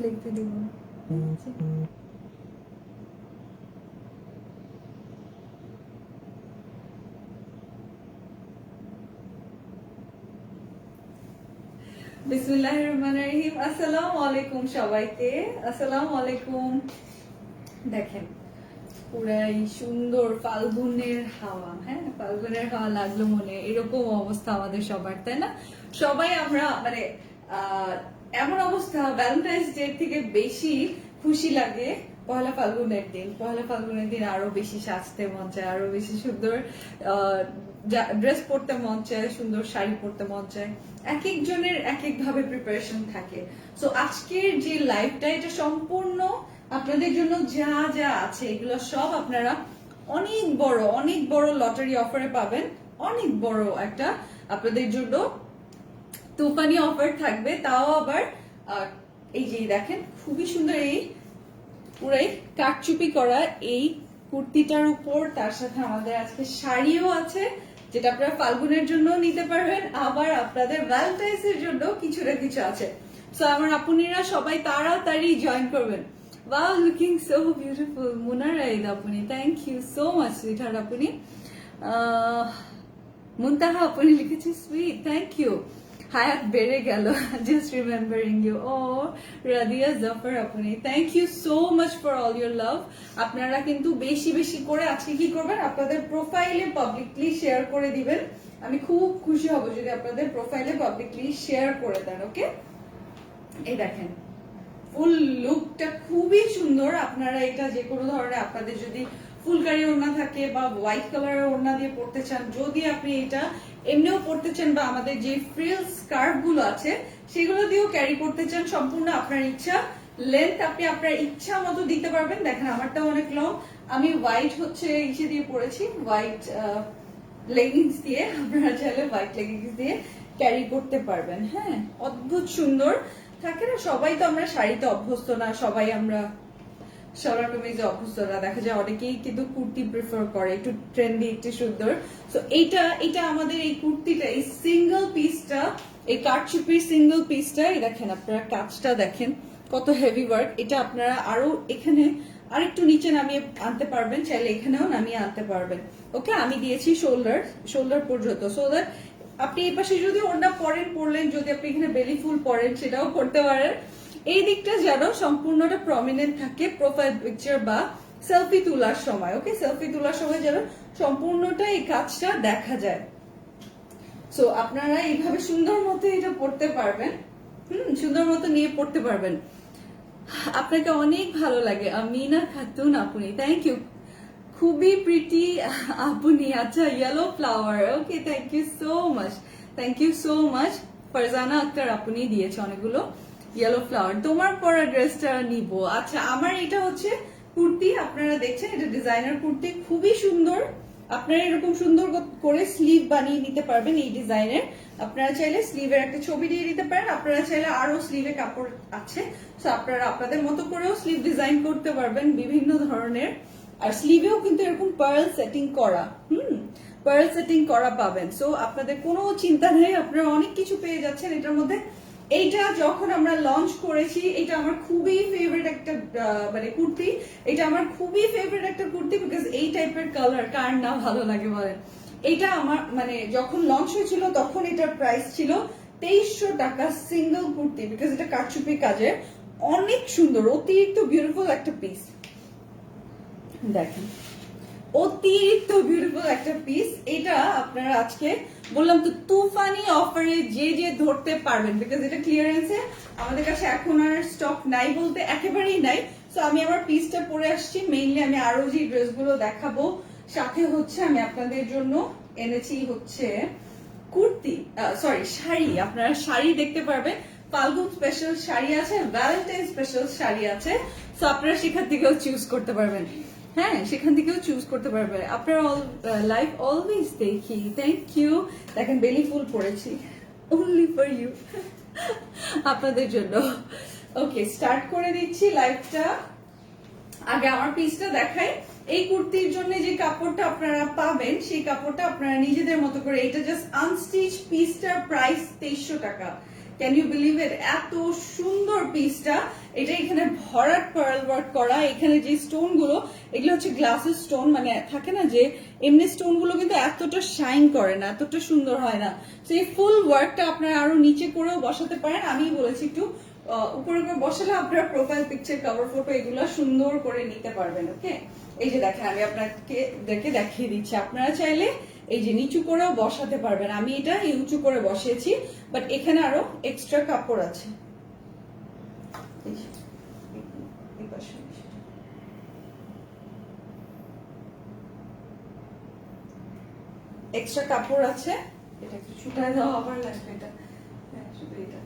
লিখতে দিব না। বিসমিল্লাহির রহমানির রহিম। আসসালামু আলাইকুম সবাইকে, আসসালামু আলাইকুম। দেখেন পুরাই সুন্দর ফাল্গুনের হাওয়া, হ্যাঁ ফাল্গুনের হাওয়া লাগলো মনে, এরকম অবস্থা আমাদের সবার, তাই না? সবাই আমরা মানে এমন অবস্থা, ভ্যালেন্টাইন্স ডে থেকে বেশি খুশি লাগে পহেলা ফাল্গুনের দিন। পহেলা ফাল্গুনের দিন আরো বেশি সাজতে মন চায়, আরো বেশি সুন্দর ড্রেস পরতে মন চায়, সুন্দর শাড়ি পরতে মন চায়। এক একজনের এক এক ভাবে প্রিপারেশন থাকে। সো আজকের যে লাইভটা, এটা সম্পূর্ণ আপনাদের জন্য যা যা আছে এগুলো সব আপনারা অনেক বড় লটারি অফারে পাবেন। অনেক বড় একটা আপনাদের জন্য তুফানি অফার থাকবে, তাও আবার এই যে দেখেন খুবই সুন্দর এই পুরাই কাটচুপি করা এই কুর্তিটার উপর, তার সাথে আমাদের আজকে শাড়িও আছে, যেটা আপনারা ফাল্গুনের জন্য নিতে পারবেন, আবার আপনাদের ভ্যালেন্টাইন্স এর জন্য কিছু না কিছু আছে। সো আমার আপুনিরা সবাই তাড়াতাড়ি জয়েন করবেন। Wow, looking so beautiful. Muna Raid apuni. Thank you so much, sweetheart apuni. Muntaha apuni likheche sweet. Thank you. Hayat bere gelo. Just remembering you. Oh, Radia Zafar apuni. Thank you so much for all your love. আপনারা কিন্তু বেশি বেশি করে আজকে কি করবেন, আপনাদের প্রোফাইলে পাবলিকলি শেয়ার করে দিবেন। আমি খুব খুশি হব যদি আপনাদের প্রোফাইলে পাবলিকলি শেয়ার করে দেন। ওকে, এই দেখেন ফুল লুকটা খুবই সুন্দর। আপনারা এটা যে কোনো ধরনের, আপনাদের যদি ফুলকারি ওড়না থাকে বা হোয়াইট কালারের ওড়না দিয়ে পড়তে চান, যদি আপনি এটা এমনিও পড়তে চান বা আমাদের যে ফ্রিল স্কার্ফ গুলো আছে সেগুলো দিয়েও ক্যারি করতে চান, সম্পূর্ণ আপনার ইচ্ছা। লেন্থ আপনি আপনার ইচ্ছা মতো দিতে পারবেন। দেখেন আমারটা অনেক লং, আমি হোয়াইট হচ্ছে ইসে দিয়ে পড়েছি, হোয়াইট লেগিংস দিয়ে। আপনারা চাইলে হোয়াইট লেগিংস দিয়ে ক্যারি করতে পারবেন। হ্যাঁ, অদ্ভুত সুন্দর থাকে না? সবাই তো আমরা শাড়িতে অভ্যস্ত না, সবাই আমরা সালোয়ার কামিজে অভ্যস্ত না। দেখা যায় অনেকেই কিন্তু কুর্তি প্রেফার করে, একটু ট্রেন্ডি, একটু সুন্দর। সো এটা আমাদের এই কুর্তিটা, এই সিঙ্গেল পিসটা, এই কাটচুপির সিঙ্গেল পিসটা, এই দেখেন আপনারা কাজটা দেখেন কত হেভি ওয়ার্ক। এটা আপনারা আরো এখানে আরেকটু নিচে নামিয়ে আনতে পারবেন, চাইলে এখানেও নামিয়ে আনতে পারবেন। ওকে, আমি দিয়েছি শোল্ডার পর্যন্ত, সো দ্যাট আপনি এই পাশে যদি ওড়না পরলেন, যদি আপনি এখানে বেলি ফুল পরেন সেটাও করতে পারেন। এই দিকটা যেন সম্পূর্ণটা প্রমিনেন্ট থাকে প্রোফাইল পিকচার বা সেলফি তোলার সময়। ওকে, সেলফি তোলার সময় যেন সম্পূর্ণটা এই কাজটা দেখা যায়। সো আপনারা এইভাবে সুন্দর মতো এটা পড়তে পারবেন, সুন্দর মতো নিয়ে পড়তে পারবেন। আপনাকে অনেক ভালো লাগে আমিনা খাতুন আপনি, থ্যাংক ইউ। খুবই প্রিটি আপনি, আচ্ছা yellow flower, okay thank you so much, thank you so much. Farzana Akter আপনি দিয়েছে অনেকগুলো ইয়েলো ফ্লাওয়ার। তোমার পরা ড্রেসটা নিব। আচ্ছা, আমার এটা হচ্ছে কুর্তি, আপনারা দেখছেন এটা ডিজাইনার কুর্তি, খুবই সুন্দর। আপনারা এরকম সুন্দর করে স্লিভ বানিয়ে নিতে পারবেন এই ডিজাইনের। আপনারা চাইলে স্লিভের একটা ছবি দিয়ে দিতে পারেন, আপনারা চাইলে আরো স্লিভে কাপড় আছে, তো আপনারা আপনাদের মতো করেও স্লিভ ডিজাইন করতে পারবেন বিভিন্ন ধরনের। আর স্লিভেও কিন্তু এরকম পার্ল সেটিং করা, পার্ল সেটিং করা পাবেন। সো আপনাদের কোনো চিন্তা নেই, আপনারা অনেক কিছু পেয়ে যাচ্ছেন এটার মধ্যে। এইটা যখন আমরা লঞ্চ করেছি, এটা আমার খুবই ফেভারিট একটা মানে কুর্তি, এটা আমার খুবই ফেভারিট একটা কুর্তি, বিকজ এই টাইপের কালার কার না ভালো লাগে বলেন। এটা আমার মানে যখন লঞ্চ হয়েছিল তখন এটার প্রাইস ছিল 2300 টাকা সিঙ্গেল কুর্তি, বিকজ এটা কারচুপি কাজের, অনেক সুন্দর, অতিরিক্ত বিউটিফুল একটা পিস। দেখেন অতিরিক্ত বিউটিফুল একটা পিস। এটা আপনারা আজকে বললাম তো তুফানি অফারে যে ধরতে পারবেন, বিকজ এটা ক্লিয়ারেন্সে আমাদের কাছে এখন আর স্টক নাই বলতে একেবারেই নাই। সো আমি আমার পিসটা পরে আসছি, মেইনলি আমি আরো যে ড্রেসগুলো দেখাবো, সাথে হচ্ছে আমি আপনাদের জন্য এনেছি হচ্ছে কুর্তি, সরি শাড়ি। আপনারা শাড়ি দেখতে পারবেন, ফাল্গুন স্পেশাল শাড়ি আছে, ভ্যালেন্টাইন স্পেশাল শাড়ি আছে। সো আপনারা সেখান থেকেও চুজ করতে পারবেন। হ্যাঁ, সেখান থেকেও চুজ করতে পারবেন। আপনারা লাইভ অলওয়েজ দেখি, থ্যাংক ইউ। দেখেন বেলি ফুল পরেছি, অনলি ফর ইউ, আপনাদের জন্য। ওকে, স্টার্ট করে দিচ্ছি লাইভটা। আগে আমার পিসটা দেখাই। এই কুর্তির জন্য যে কাপড়টা আপনারা পাবেন, সেই কাপড়টা আপনারা নিজেদের মতো করে, এটা জাস্ট আনস্টিচ, পিসটার প্রাইস 2300 টাকা। ক্যান ইউ বিলিভ ইট, এত সুন্দর পিসটা। এটা এখানে ভরাট পার্ল ওয়ার্ক করা, এখানে যে স্টোন গুলো এগুলো হচ্ছে গ্লাসের স্টোন, মানে থাকে না যে এমনি স্টোন গুলো কিন্তু এতটা শাইন করে না, এতটা সুন্দর হয় না। তো এই ফুল ওয়ার্কটা আপনারা আরো নিচে করেও বসাতে পারেন। আমি বলেছি একটু উপরে করে বসালে আপনারা প্রোফাইল পিকচার, কভার ফটো এগুলো সুন্দর করে নিতে পারবেন। ওকে, এই যে দেখেন আমি আপনাকে দেখিয়ে দিচ্ছি, আপনারা চাইলে এই যে নিচু করেও বসাতে পারবেন। আমি এটা উঁচু করে বসিয়েছি, বাট এখানে আরো এক্সট্রা কাপড় আছে। এক্সট্রা কাপড় আছে, এটা একটু ছুটায় দেওয়া আবার লাগবে। এটা শুধু এটা।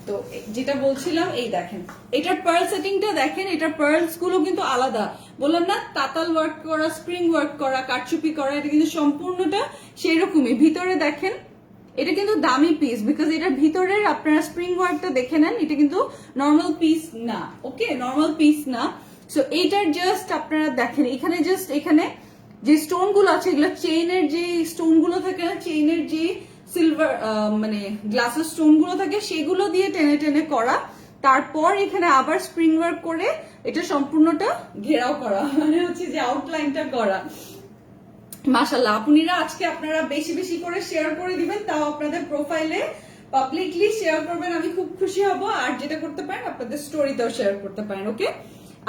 তো যেটা বলছিলাম, এই দেখেন এটার পার্ল সেটিংটা দেখেন, এটার পার্লস গুলো কিন্তু আলাদা। বললাম না তাতাল ওয়ার্ক করা, স্প্রিং ওয়ার্ক করা, কারচুপি করা, এটা কিন্তু সম্পূর্ণটা সেই রকমই। ভিতরে দেখেন এটা কিন্তু দামি পিস, বিকজ এটার ভিতরের আপনারা স্প্রিং ওয়ার্কটা দেখে নেন, এটা কিন্তু নর্মাল পিস না। ওকে, নর্মাল পিস না। সো এইটার জাস্ট আপনারা দেখেন এখানে জাস্ট এখানে যে স্টোন গুলো আছে, এগুলো চেইনের যে স্টোন গুলো থাকে না, চেইনের যে সিলভার মানে গ্লাসের স্টোন গুলো থাকে সেগুলো দিয়ে টেনে টেনে করা। তারপর এখানে আবার স্প্রিং ওয়ার্ক করে এটা সম্পূর্ণটা ঘেরাও করা, মানে হচ্ছে যে আউটলাইনটা করা। মাশাআল্লাহ, আপুনিরা আজকে আপনারা বেশি বেশি করে শেয়ার করে দিবেন, তাও আপনাদের প্রোফাইলে পাবলিকলি শেয়ার করবেন, আমি খুব খুশি হব। আর যেটা করতে পারেন আপনাদের স্টোরিতেও শেয়ার করতে পারেন। ওকে,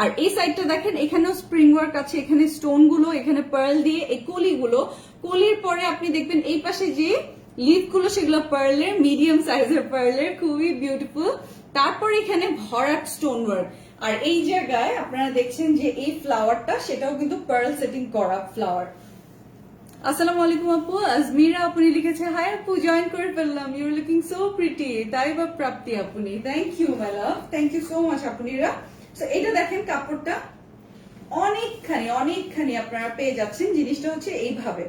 আর এই সাইডটা দেখেন এখানেও স্প্রিং ওয়ার্ক আছে, এখানে স্টোন গুলো, এখানে পার্ল দিয়ে এই কলিগুলো, কলির পরে আপনি দেখবেন এই পাশে যে লিফ গুলো সেগুলো পার্লের, মিডিয়াম সাইজের পার্লের, খুবই বিউটিফুল। তারপর এখানে ভরাট স্টোন ওয়ার্ক। আর এই জায়গায় আপনারা দেখছেন যে এই ফ্লাওয়ারটা, সেটাও কিন্তু পার্ল সেটিং করা ফ্লাওয়ার। আসসালামু আলাইকুম আপু, আজমিরা আপনি লিখেছে হাই আপু জয়েন করে ফেললাম, you are looking so pretty. তাই বা প্রাপ্তি আপনি, thank you my love, thank you so much আপুনিরা। তো এটা দেখেন কাপড়টা অনেকখানি অনেকখানি আপনারা পেয়ে যাচ্ছেন। জিনিসটা হচ্ছে এইভাবে,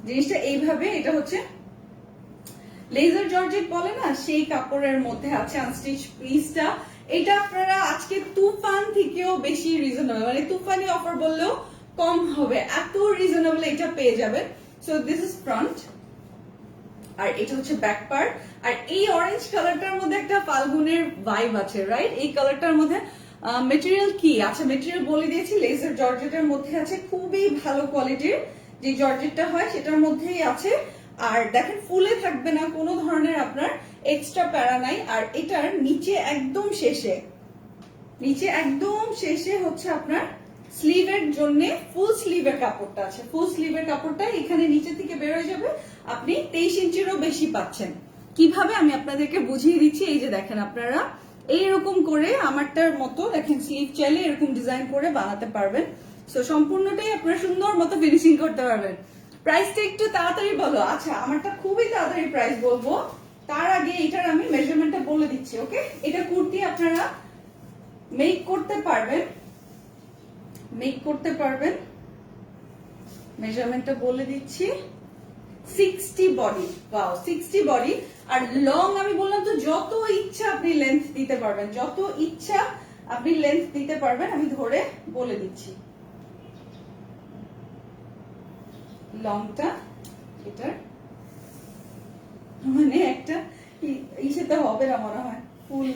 জিনিসটা এইভাবে, এটা হচ্ছে লেজার জর্জেট বলে না, সেই কাপড়ের মধ্যে আছে আনস্টিচ পিসটা। এটা আপনারা আজকে তুফান থেকেও বেশি রিজনেবল, মানে তুফানি অফার বললেও কম হবে, এত রিজনেবল এটা পেয়ে যাবেন। সো দিস ইজ ফ্রন্ট, আর এটা হচ্ছে ব্যাক পার্ট। আর এই অরেঞ্জ কালারটার মধ্যে একটা ফাল্গুনের ভাইব আছে, রাইট? এই কালারটার মধ্যে মেটেরিয়াল কি আচ্ছা, মেটেরিয়াল বলে দিয়েছি, লেজার জর্জেটের মধ্যে আছে, খুবই ভালো কোয়ালিটির যে জর্জেটটা হয় সেটার মধ্যেই আছে। আর দেখেন ফুলে থাকবে না, কোনো ধরনের আপনার এক্সট্রা প্যারা নাই। আর এটার নিচে একদম শেষে, নিচে একদম শেষে হচ্ছে আপনার স্লিভের জন্য ফুল স্লিভের কাপড়টা আছে। ফুল স্লিভের কাপড়টা এখানে নিচে থেকে বের হয়ে যাবে, আপনি 23 ইঞ্চিরও বেশি পাচ্ছেন। কিভাবে আমি আপনাদেরকে বুঝিয়ে দিচ্ছি, এই যে দেখেন আপনারা এইরকম করে আমারটার মতো দেখেন স্লিভ চাইলে এরকম ডিজাইন করে বানাতে পারবেন। সো সম্পূর্ণটাই আপনারা সুন্দর মতো ফিনিশিং করতে পারবেন। প্রাইসটা একটু তাড়াতাড়ি বলো। আচ্ছা, আমারটা খুবই তাড়াতাড়ি প্রাইস বলবো, তার আগে এটার আমি মেজারমেন্টটা বলে দিচ্ছি। ওকে, এটা কুর্তি আপনারা মেক করতে পারবেন, মেক করতে পারবেন। মেজারমেন্টটা বলে দিচ্ছি, 60 বডি, ওয়াও 60 বডি। আর লং আমি বললাম তো যত ইচ্ছা আপনি লেন্থ দিতে পারবেন, যত ইচ্ছা আপনি লেন্থ দিতে পারবেন। আমি ধরে বলে দিচ্ছি লংটা, এটার মানে একটা ইসেতে হবে না মনে হয়, ফুল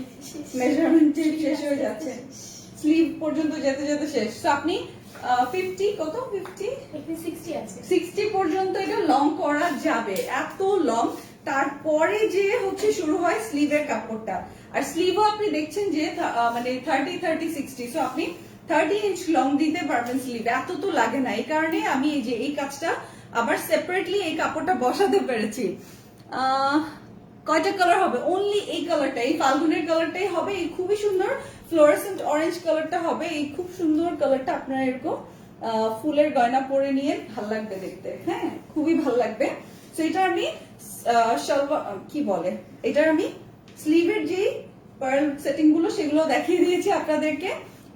মেজারমেন্ট শেষ হয়ে যাচ্ছে, স্লিভ পর্যন্ত যেতে যেতে শেষ। তো আপনি 50 কত 60 পর্যন্ত এটা লং করা যাবে, এত লং। তারপরে যে হচ্ছে শুরু হয় স্লিভের কাপড়টা, আর স্লিভও আপনি দেখছেন যে মানে 30-60, সো আপনি 30 ইঞ্চ লং দিতে পারবেন স্লিভ, এত তো লাগে না। এই কারণে আমি এই যে এই কাজটা আবার সেপারেটলি এই কাপড়টা বসাতে পেরেছি। কয়টা কালার হবে? অনলি এই কালারটা, এই ফাল্গুনের কালারটাই হবে, এই খুবই সুন্দর ফ্লোরেসেন্ট অরেঞ্জ কালারটা হবে, এই খুব সুন্দর কালারটা। আপনারা এরকম ফুলের গয়না পরে নিয়ে ভাল লাগবে দেখতে, হ্যাঁ খুবই ভাল লাগবে। তো এটা আমি কি বলে, এটার আমি স্লিভের যে পার্ল সেটিং গুলো সেগুলো দেখিয়ে দিয়েছি আপনাদেরকে।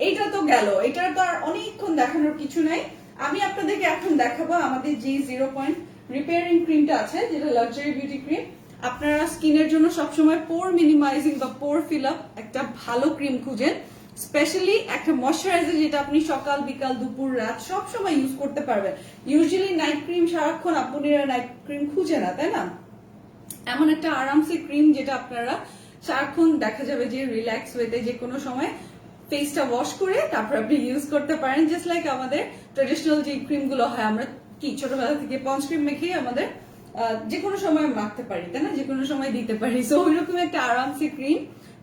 এইটা তো গেল, এটার তো আর অনেকক্ষণ দেখানোর কিছু নাই। আমি আপনাদেরকে এখন দেখাবো আমাদের যে 0 পয়েন্ট রিপেয়ারিং ক্রিমটা আছে, যেটা লাক্সারি বিউটি ক্রিম। আপনারা স্কিনের জন্য সবসময় পোর মিনিমাইজিং বা পোর ফিল আপ একটা ভালো ক্রিম খুঁজেন, স্পেশালি একটা ময়শ্চারাইজার যেটা আপনি সকাল বিকাল দুপুর রাত সব সময় ইউজ করতে পারবেন। ইউজুয়ালি নাইট ক্রিম সারাক্ষণ আপনারা নাইট ক্রিম খুঁজে না, তাই না? এমন একটা আরামসে ক্রিম যেটা আপনারা সারাক্ষণ দেখা যাবে যে রিল্যাক্স ওয়েতে যে কোনো সময় ফেসটা ওয়াশ করে তারপর আপনি ইউজ করতে পারেন। জাস্ট লাইক আমাদের ট্রেডিশনাল যে ক্রিম গুলো হয়, আমরা কি ছোটবেলা থেকে পন্স ক্রিম মেখে আমাদের যে কোনো সময় মাখতে পারি, তাই না, যে কোনো সময় দিতে পারি। সো ওইরকম একটা আরামসে ক্রিম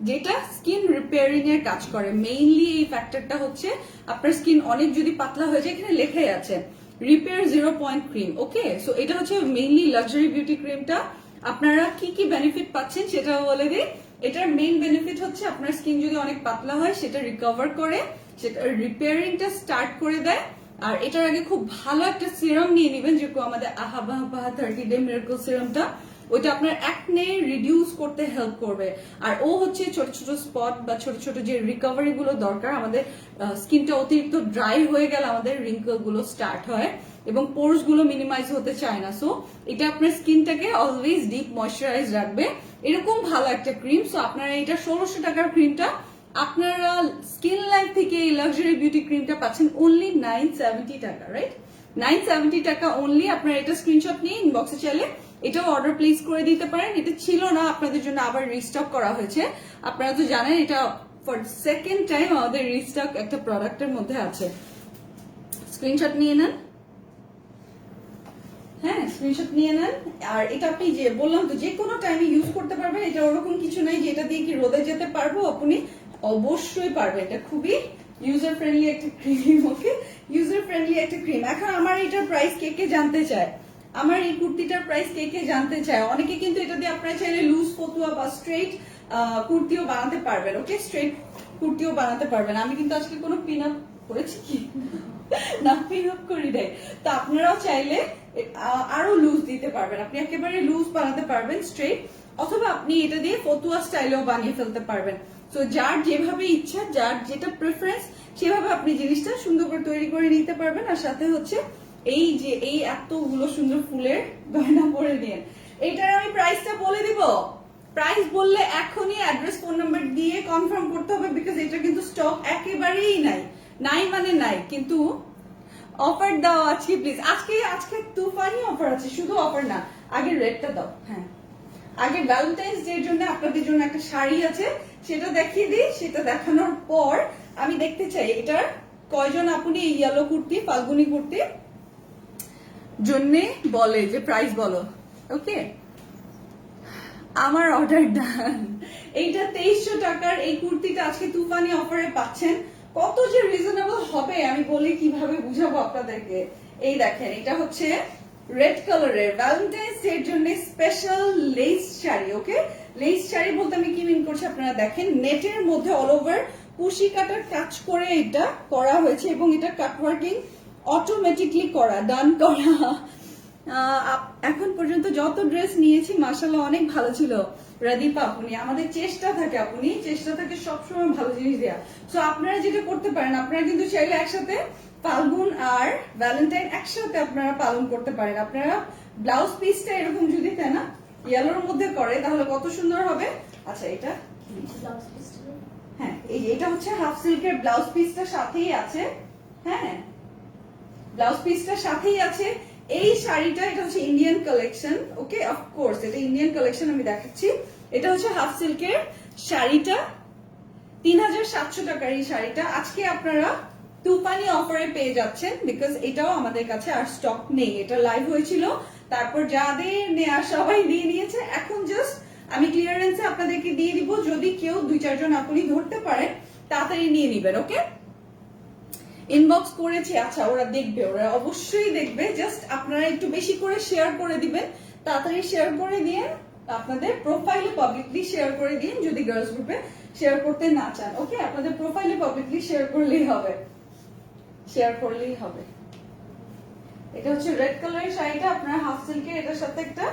যেটা স্কিন রিপেয়ারিং এর কাজ করে। মেইনলি এই ফ্যাক্টরটা হচ্ছে আপনার স্কিন অনেক যদি পাতলা হয়ে যায়, এখানে লেখাই আছে রিপেয়ার 0 পয়েন্ট ক্রিম। ওকে, সো এটা হচ্ছে মেইনলি লাক্সারি বিউটি ক্রিমটা। আপনারা কি কি বেনিফিট পাচ্ছেন সেটাও বলে দিই। এটার মেইন বেনিফিট হচ্ছে আপনার স্কিন যদি অনেক পাতলা হয় সেটা রিকভার করে, সেটা রিপেয়ারিংটা স্টার্ট করে দেয়। আর এটার আগে খুব ভালো একটা সিরাম নিয়ে নেবেন, যেরকম আমাদের আহা 30 ডে মিরাকল সিরামটা, ওইটা আপনার অ্যাকনে রিডিউস করতে হেল্প করবে। আর ও হচ্ছে ছোট ছোট স্পট বা ছোট ছোট যে রিকভারি গুলো দরকার, আমাদের স্কিনটা অতিরিক্ত ড্রাই হয়ে গেলে আমাদের রিঙ্কল গুলো স্টার্ট হয় এবং পোরস গুলো মিনিমাইজ হতে চায় না। সো এটা আপনার স্কিনটাকে অলওয়েজ ডিপ ময়শ্চারাইজ রাখবে, এরকম ভালো একটা ক্রিম। সো আপনারা এটা 1600 টাকার ক্রিমটা আপনারা স্কিন লাইফ থেকে এই লাক্সারি বিউটি ক্রিমটা পাচ্ছেন অনলি 970 টাকা, রাইট? 970 টাকা অনলি। আপনারা এটা স্ক্রিনশট নিয়ে ইনবক্সে চাইলে এটাও অর্ডার প্লেস করে দিতে পারেন। এটা ছিল না, আপনাদের জন্য আবার রিস্টক করা হয়েছে। আপনারা তো জানেন এটা ফর সেকেন্ড টাইম আমাদের রিস্টক একটা প্রোডাক্টের মধ্যে আছে। স্ক্রিনশট নিয়ে নেন, হ্যাঁ স্ক্রিনশট নিয়ে নেন। আর এটা আপনি যে বললাম তো যে কোনো টাইমে ইউজ করতে পারবেন। এটা ওরকম কিছু নাই যে এটা দিয়ে কি রোদে যেতে পারবো, আপনি অবশ্যই পারবেন। এটা খুবই ইউজার ফ্রেন্ডলি একটা ক্রিম। ওকে, ইউজার ফ্রেন্ডলি একটা ক্রিম। এখন আমার এটার প্রাইস কে কে জানতে চায়, আমার এই কুর্তিটার প্রাইস কে কে জানতে চায়? অনেকে কিন্তু এটা দিয়ে আপনারা চাইলে লুজ ফতুয়া বা স্ট্রেট কুর্তিও বানাতে পারবেন। ওকে, স্ট্রেট কুর্তিও বানাতে পারবেন। আমি কিন্তু আজকে কোনো পিন আপ করেছি কি না, পিন আপ করি নাই। তো আপনারাও চাইলে আরো লুজ দিতে পারবেন, আপনি একেবারে লুজ বানাতে পারবেন স্ট্রেট, অথবা আপনি এটা দিয়ে ফতুয়া স্টাইলেও বানিয়ে ফেলতে পারবেন। তো যার যেভাবে ইচ্ছা, যার যেটা প্রেফারেন্স, সেভাবে আপনি জিনিসটা সুন্দর করে তৈরি করে নিতে পারবেন। আর সাথে হচ্ছে এই যে এই এতগুলো সুন্দর ফুলের গয়না পরে নিয়ে, এইটার আমি প্রাইসটা বলে দিব। প্রাইস বললে এখনই অ্যাড্রেস ফোন নাম্বার দিয়ে কনফার্ম করতে হবে, বিকজ এটা কিন্তু স্টক একেবারেই নাই। নাই মানে নাই, কিন্তু অফার দাও আজকে প্লিজ। আজকে তুফানি অফার আছে, শুধু অফার না, আগে রেটটা দাও। হ্যাঁ, আগে ভ্যালেন্টাইন্স ডে এর জন্য আপনাদের জন্য একটা শাড়ি আছে, সেটা দেখিয়ে দিই। সেটা দেখানোর পর আমি দেখতে চাই এটার কয়জন আপনি এই ইয়েলো কুর্তি, ফাল্গুনি কুর্তি জন্য বলে যে প্রাইস বলো। ওকে, আমার অর্ডার ডান। এইটা 2300 টাকার এই কুর্তিটা আজকে তুফানি অফারে পাচ্ছেন। কত যে রিজনেবল হবে আমি বলি কিভাবে বুঝাবো আপনাদেরকে। এই দেখেন, এটা হচ্ছে রেড কালারের ভ্যালেন্টাইন্স ডে এর জন্য স্পেশাল লেস শাড়ি। ওকে, লেস শাড়ি বলতে আমি কি মিন করছি আপনারা দেখেন, নেটের মধ্যে অল ওভার কুশি কাটার কাজ করে এটা করা হয়েছে এবং এটা কাটওয়ার্কিং অটোমেটিকলি করা, ডান করা। এখন পর্যন্ত যত ড্রেস নিয়েছি মাশাআল্লাহ অনেক ভালো ছিল। রাদীপা আপনি, আমাদের চেষ্টা থাকে সবসময় ভালো জিনিস দেওয়া। তো আপনারা যেটা করতে পারেন, আপনারা কিন্তু চাইলে একসাথে ফাল্গুন আর ভ্যালেন্টাইন একসাথে আপনারা পালন করতে পারেন। আপনারা ব্লাউজ পিসটা এরকম যদি তাই না ইয়েলোর মধ্যে করে তাহলে কত সুন্দর হবে। আচ্ছা, এটা হ্যাঁ, এই যে এটা হচ্ছে হাফ সিল্কের ব্লাউজ পিসটা সাথেই আছে। হ্যাঁ, ব্লাউজ পিসটা সাথেই আছে। এই শাড়িটা, এটা হচ্ছে ইন্ডিয়ান কালেকশন। ওকে, অফকোর্স এটা ইন্ডিয়ান কালেকশন, আমি দেখাচ্ছি। এটা হচ্ছে হাফ সিল্কের শাড়িটা, 3700 টাকার এই শাড়িটা আজকে আপনারা তুফানি অফারে পেয়ে যাচ্ছেন, বিকজ এটাও আমাদের কাছে আর স্টক নেই। এটা লাইভ হয়েছিল, তারপর যাদের নেওয়া সবাই দিয়ে নিয়েছে। এখন জাস্ট আমি ক্লিয়ারেন্সে আপনাদেরকে দিয়ে দিব, যদি কেউ 2-4 জন আপনি ধরতে পারেন তাড়াতাড়ি নিয়ে নিবেন। ওকে, ইনবক্স করেছি, আচ্ছা ওরা দেখবে, ওরা অবশ্যই দেখবে। জাস্ট আপনারা একটু বেশি করে শেয়ার করে দিবেন, তাড়াতাড়ি শেয়ার করে দিয়ে আপনাদের প্রোফাইলে পাবলিকলি শেয়ার করে দিন যদি গার্লস গ্রুপে শেয়ার করতে না চান। ওকে, আপনাদের প্রোফাইলে পাবলিকলি শেয়ার করলেই হবে, শেয়ার করলেই হবে। এটা হচ্ছে রেড কালারের শাড়িটা, আপনারা হাফ সিল্কের, এটার সাথে একটা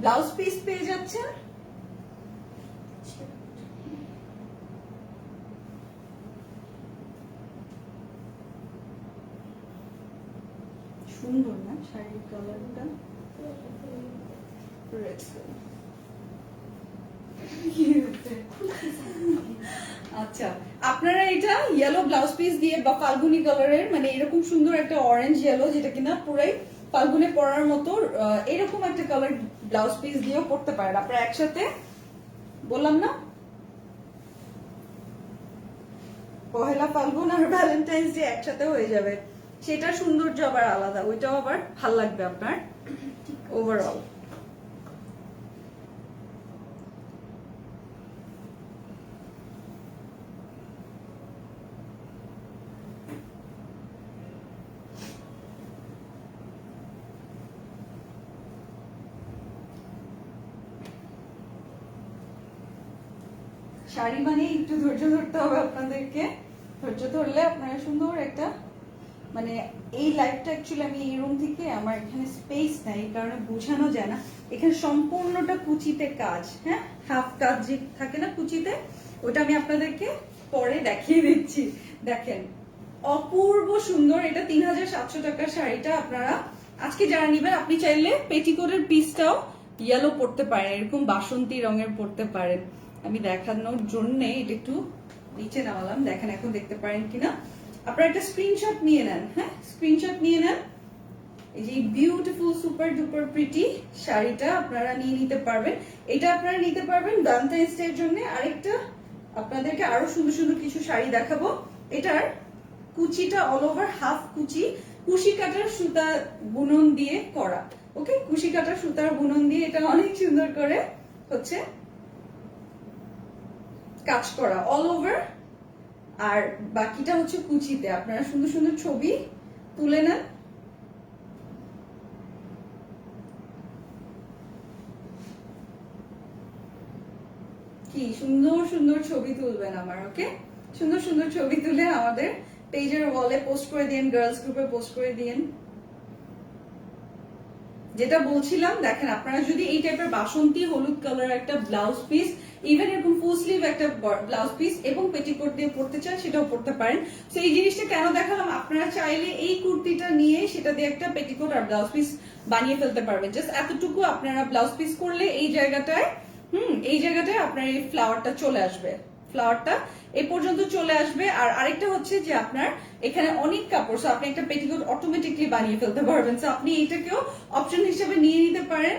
ব্লাউজ পিস পেয়ে যাচ্ছেন। সুন্দর না শাড়ির কালারটা, রেড কালার। আচ্ছা, আপনারা এটা ইয়েলো ব্লাউজ পিস দিয়ে বা ফাল্গুনি কালারের, মানে এরকম সুন্দর একটা অরেঞ্জ ইয়েলো, যেটা কিনা পুরাই ফাল্গুনে পরার মতো এরকম একটা কালার ব্লাউজ পিস দিয়েও পরতে পারেন আপনারা একসাথে। বললাম না পহেলা ফাল্গুন আর ভ্যালেন্টাইন্স ডে একসাথে হয়ে যাবে, সেটা সৌন্দর্য আবার আলাদা, ওইটাও আবার ভাল লাগবে আপনার ওভারঅল। শাড়ি মানে একটু ধৈর্য ধরতে হবে আপনাদেরকে, ধৈর্য ধরলে আপনারা সুন্দর একটা মানে এই লাইফটা অ্যাকচুয়ালি আমি এই রুম থেকে আমার এখানে স্পেস নাই, এই কারণে বোঝানো যায় না। এখানে সম্পূর্ণটা কুচিতে কাজ, হ্যাঁ হাফ কাজ যে থাকে না কুচিতে, ওটা আমি আপনাদেরকে পরে দেখিয়ে দিচ্ছি। দেখেন অপূর্ব সুন্দর, এটা 3700 টাকার শাড়িটা আপনারা আজকে যারা নিবেন, আপনি চাইলে পেটিকোটের পিসটাও ইয়েলো পরতে পারেন, এরকম বাসন্তী রঙের পরতে পারেন। আমি দেখানোর জন্য এটা একটু নিচে নামালাম, দেখেন এখন দেখতে পারেন কিনা। আপনারা একটা স্ক্রিনশট নিয়ে নেন, হ্যাঁ স্ক্রিনশট নিয়ে নেন। এই যে বিউটিফুল সুপার ডুপার প্রিটি শাড়িটা আপনারা নিয়ে নিতে পারবেন। এটা আপনারা নিতে পারবেন ভ্যালেন্টাইন্স ডে এর জন্য। আরেকটা আপনাদেরকে আরো সুন্দর সুন্দর কিছু শাড়ি দেখাবো। এটার কুচিটা অল ওভার হাফ কুচি, কুশি কাটার সুতা বুনন দিয়ে করা। ওকে, কুশি কাটার সুতার বুনন দিয়ে এটা অনেক সুন্দর করে হচ্ছে কাজ করা অল ওভার, আর বাকিটা হচ্ছে কুচিতে। আপনারা সুন্দর সুন্দর ছবি তুলে নেন। কি সুন্দর সুন্দর ছবি তুলবেন আমার, ওকে সুন্দর সুন্দর ছবি তুলে আমাদের পেজের ওয়ালে পোস্ট করে দিন, গার্লস গ্রুপে পোস্ট করে দিন। যেটা বলছিলাম, দেখেন আপনারা যদি এই টাইপের বাসন্তী হলুদ কালার একটা ব্লাউজ পিস, ইভেন এরকম ফুল স্লিভ একটা ব্লাউজ পিস এবং পেটিকোট দিয়ে পরতে চান, সেটাও পরতে পারেন। তো এই জিনিসটা কেন দেখালাম, আপনারা চাইলে এই কুর্তিটা নিয়ে সেটা দিয়ে একটা পেটিকোট আর ব্লাউজ পিস বানিয়ে ফেলতে পারবেন। জাস্ট এতটুকু আপনারা ব্লাউজ পিস করলে এই জায়গাটায় এই জায়গাটায় আপনার এই ফ্লাওয়ারটা চলে আসবে, ফ্লাওয়ারটা এই পর্যন্ত চলে আসবে। আর আরেকটা হচ্ছে যে আপনার এখানে অনেক কাপড়, সো আপনি একটা পেটিকোট অটোমেটিকলি বানিয়ে ফেলতে পারবেন। সো আপনি এটাকেও অপশন হিসেবে নিয়ে নিতে পারেন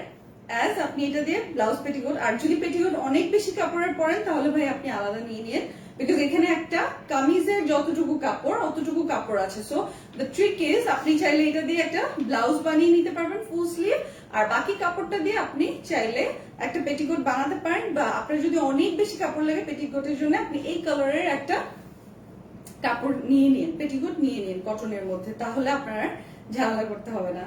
অ্যাজ আপনি এটা দিয়ে ব্লাউজ পেটিকোট। আর যদি পেটিকোট অনেক বেশি কাপড়ের পরেন তাহলে ভাই আপনি আলাদা নিয়ে নিন, বিকজ এখানে একটা কামিজের যতটুকু কাপড় অতটুকু কাপড় আছে। সো দ্য ট্রিক ইজ আপনি চাইলে এটা দিয়ে একটা ব্লাউজ বানিয়ে নিতে পারবেন ফুল স্লিভ, আর বাকি কাপড়টা দিয়ে আপনি চাইলে একটা পেটিকোট বানাতে পারেন। বা আপনার যদি অনেক বেশি কাপড় লাগে পেটিকোটের জন্য, আপনি এই কালারের একটা কাপড় নিয়ে নিন, পেটিকোট নিয়ে নিন কটনের মধ্যে, তাহলে আপনার ঝামেলা করতে হবে না।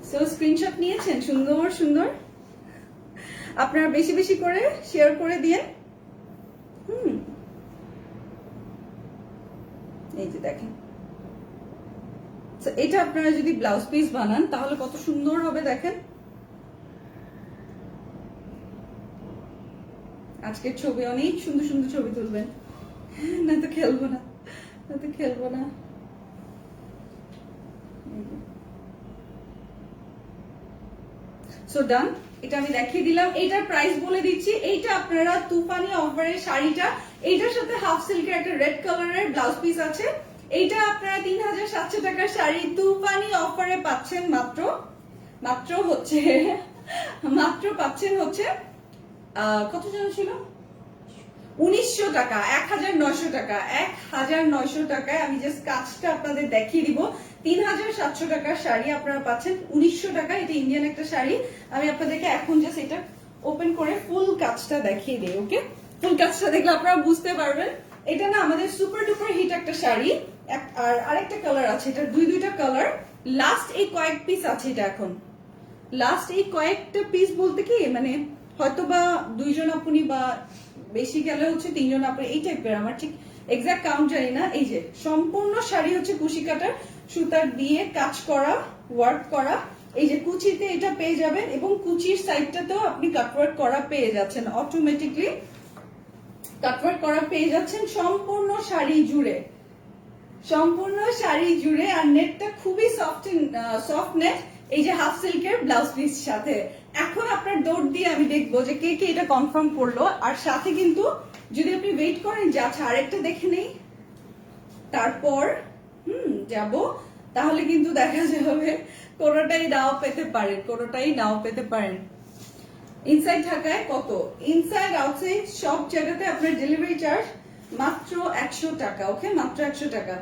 সো স্ক্রিনশট নিয়েছেন সুন্দর সুন্দর, আপনারা বেশি বেশি করে শেয়ার করে দিয়েন। এই যে দেখেন, এটা আপনারা যদি ব্লাউজ পিস বানান তাহলে কত সুন্দর হবে দেখেন। আজকের ছবি অনেক সুন্দর সুন্দর ছবি তুলবেন, না তো খেলবো না, না তো খেলবো না। সো ডান, এটা আমি দেখিয়ে দিলাম। এইটার প্রাইস বলে দিচ্ছি। এইটা আপনারা তুফানি অফারের শাড়িটা, এইটার সাথে হাফ সিল্কের একটা রেড কালারের ব্লাউজ পিস আছে। এইটা আপনারা 3700 টাকার শাড়ি তুফানি অফারে পাচ্ছেন মাত্র হচ্ছে পাচ্ছেন হচ্ছে কত জন ছিল 1900 টাকা, 1900 টাকা, 1900 টাকায়। আমি জাস্ট কাজটা আপনাদের দেখিয়ে দিব। 3700 টাকার শাড়ি আপনারা পাচ্ছেন 1900 টাকা। এটা ইন্ডিয়ান একটা শাড়ি। আমি আপনাদেরকে এখন জাস্ট এটা ওপেন করে ফুল কাজটা দেখিয়ে দিই। ওকে, ফুল কাজটা দেখলে আপনারা বুঝতে পারবেন। এটা না আমাদের সুপার ডুপার হিট একটা শাড়ি। আর আরেকটা কালার আছে, এটা দুইটা কালার। লাস্ট এই কয়েক পিস আছে, এটা এখন লাস্ট এই কয়েকটা পিস বলতে কি মানে হয়তো বা 2 জন আপনি বা বেশি গেলে হচ্ছে 3 জন আপনি, এই টাইপের, আমার ঠিক এক্সাক্ট কাউন্ট জানি না। এই যে সম্পূর্ণ শাড়ি হচ্ছে কুশি কাটার সুতার দিয়ে কাজ করা, ওয়ার্ক করা। এই যে কুচিতে এটা পেয়ে যাবেন এবং কুচির সাইডটাতেও আপনি কাটওয়ার্ক করা পেয়ে যাচ্ছেন, অটোমেটিকলি কাটওয়ার্ক করা পেয়ে যাচ্ছেন সম্পূর্ণ শাড়ি জুড়ে, সম্পূর্ণ শাড়ি জুড়ে। আর নেটটা খুবই সফট নেট, এই যে হাফ সিল্কের ব্লাউজ পিস সাথে। এখন আপনার দৌড় দিয়ে আমি দেখবো যে কে কে এটা কনফার্ম করলো। আর সাথে কিন্তু যদি আপনি ওয়েট করেন যে আচ্ছা আরেকটা দেখে নেই, তারপর যাব তাহলে কিন্তু দেখা যাবে কোনোটাই নাও পেতে পারেন, কোনোটাই নাও পেতে পারেন। ইনসাইড ঢাকায় কত, ইনসাইড আউটসাইড সব জায়গাতে আপনার ডেলিভারি চার্জ মাত্র 100 টাকা। ওকে, মাত্র 100 টাকা।